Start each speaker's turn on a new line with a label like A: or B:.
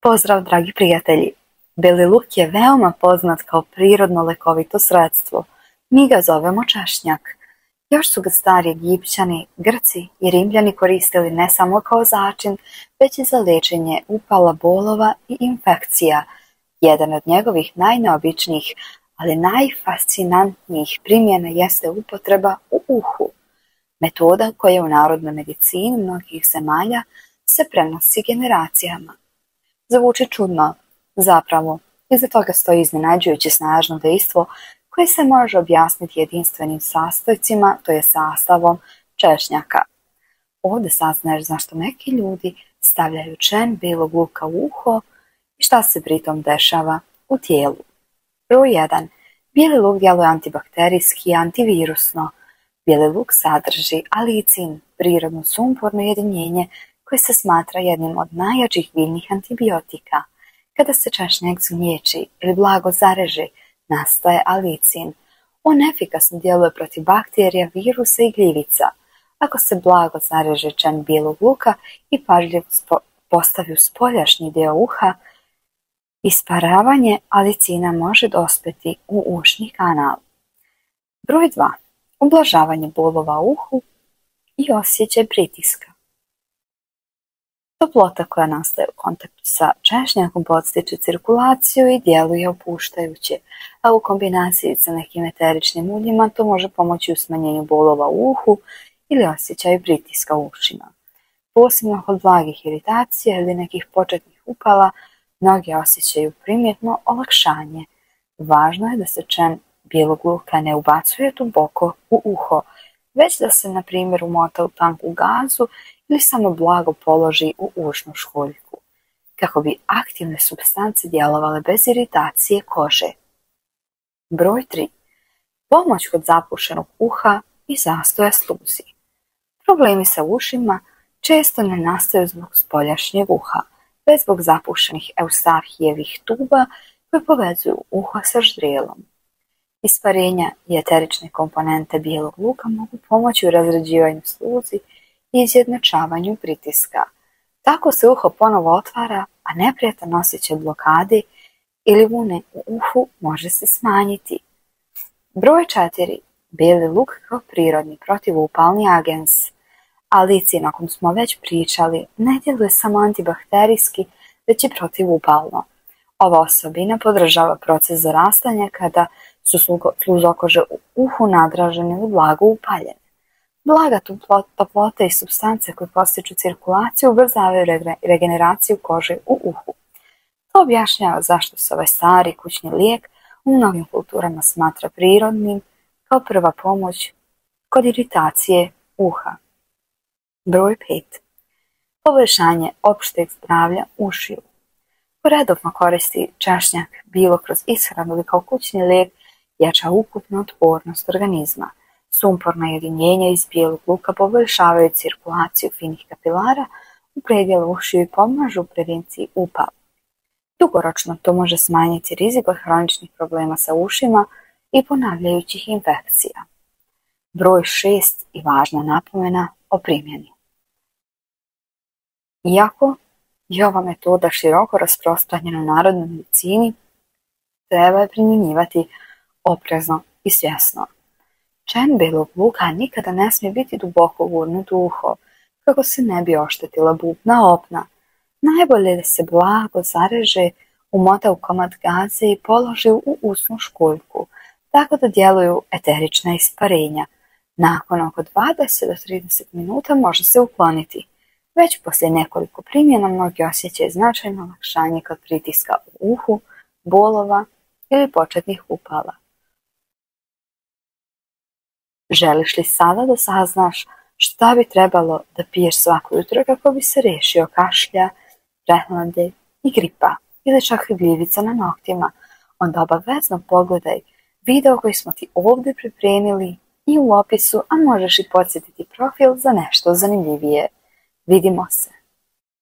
A: Pozdrav, dragi prijatelji! Beli luk je veoma poznat kao prirodno lekovito sredstvo. Mi ga zovemo češnjak. Još su ga stari Egipćani, Grci i Rimljani koristili ne samo kao začin, već i za liječenje upala, bolova i infekcija. Jedan od njegovih najneobičnijih, ali najfascinantnijih primjena jeste upotreba u uhu. Metoda koja u narodnoj medicini mnogih zemalja se prenosi generacijama. Zvuči čudno, zapravo, iza toga stoji iznenađujuće snažno dejstvo koje se može objasniti jedinstvenim sastojcima, to je sastavom češnjaka. Ovdje saznaš zašto neki ljudi stavljaju čen belog luka u uho i šta se pritom dešava u tijelu. Broj 1. Bijeli luk djeluje antibakterijski i antivirusno. Bijeli luk sadrži alicin, prirodno sumporno jedinjenje koje se smatra jednim od najjačih biljnih antibiotika. Kada se češnjak zgnječi ili blago zareže, nastaje alicin. On efikasno djeluje protiv bakterija, virusa i gljivica. Ako se blago zareže čen bijelog luka i pažljivo postavi u spoljašnji dio uha, isparavanje alicina može dospjeti u ušni kanal. Broj 2. Ublažavanje bolova u uhu i osjećaj pritiska. Toplota koja nastaje u kontaktu sa češnjakom podstiče cirkulaciju i djeluje opuštajuće, a u kombinaciji sa nekim eteričnim uljima to može pomoći u smanjenju bolova u uhu ili osjećaju pritiska u ušima. Posebno kod blagih iritacija ili nekih početnih upala, mnogi osjećaju primjetno olakšanje. Važno je da se čen bijelog luka ne ubacuje duboko u uho, već da se, na primjer, umota u tanku gazu ili samo blago položi u ušnu školjku, kako bi aktivne supstance djelovale bez iritacije kože. Broj 3. Pomoć kod zapušenog uha i zastoja sluzi. Problemi sa ušima često ne nastaju zbog spoljašnjeg uha, već zbog zapušenih Eustahijevih tuba koje povezuju uho sa ždrijelom. Isparenja i eterične komponente bijelog luka mogu pomoći u razređivanju sluzi i izjednačavanju pritiska. Tako se uho ponovo otvara, a neprijatan osjećaj blokade ili vune u uhu može se smanjiti. Broj 4. Bijeli luk kao prirodni protivupalni agens. Alicin, o kom smo već pričali, ne djeluje samo antibakterijski, već i protivupalno. Ova osobina podržava proces zarastanja kada su sluzokože u uhu nadražene ili blago upaljene. Blaga toplota i supstance koje postiču cirkulaciju ubrzavaju regeneraciju kože u uhu. To objašnjava zašto se ovaj stari kućni lijek u mnogim kulturama smatra prirodnim kao prva pomoć kod iritacije uha. Broj 5. Poboljšanje opšteg zdravlja ušiju. Ko redovno koristi češnjak bilo kroz ishranu ili kao kućni lijek, jača ukupnu otpornost organizma. Sumporna jedinjenja iz bijelog luka poboljšavaju cirkulaciju finih kapilara u predjelu ušiju i pomažu u prevenciji upala. Dugoročno to može smanjiti rizik od hroničnih problema sa ušima i ponavljajućih infekcija. Broj 6 i važna napomena o primjeni. Iako je ova metoda široko rasprostranjena u narodnoj medicini, treba je primjenjivati oprezno i svjesno. Čen belog luka nikada ne smije biti duboko gurnut u uho, kako se ne bi oštetila bubna opna. Najbolje je da se blago zareže, umota u komad gaze i položi u usnu školjku, tako da djeluju eterična isparenja. Nakon oko 20 do 30 minuta može se ukloniti. Već poslije nekoliko primjena mnogi osjećaju značajno olakšanje kod pritiska u uhu, bolova ili početnih upala. Želiš li sada da saznaš šta bi trebalo da piješ svako jutro kako bi se riješio kašlja, prehlade i gripa ili čak i gljivica na noktima? Onda obavezno pogledaj video koji smo ti ovdje pripremili i u opisu, a možeš i podsjetiti profil za nešto zanimljivije. Vidimo se!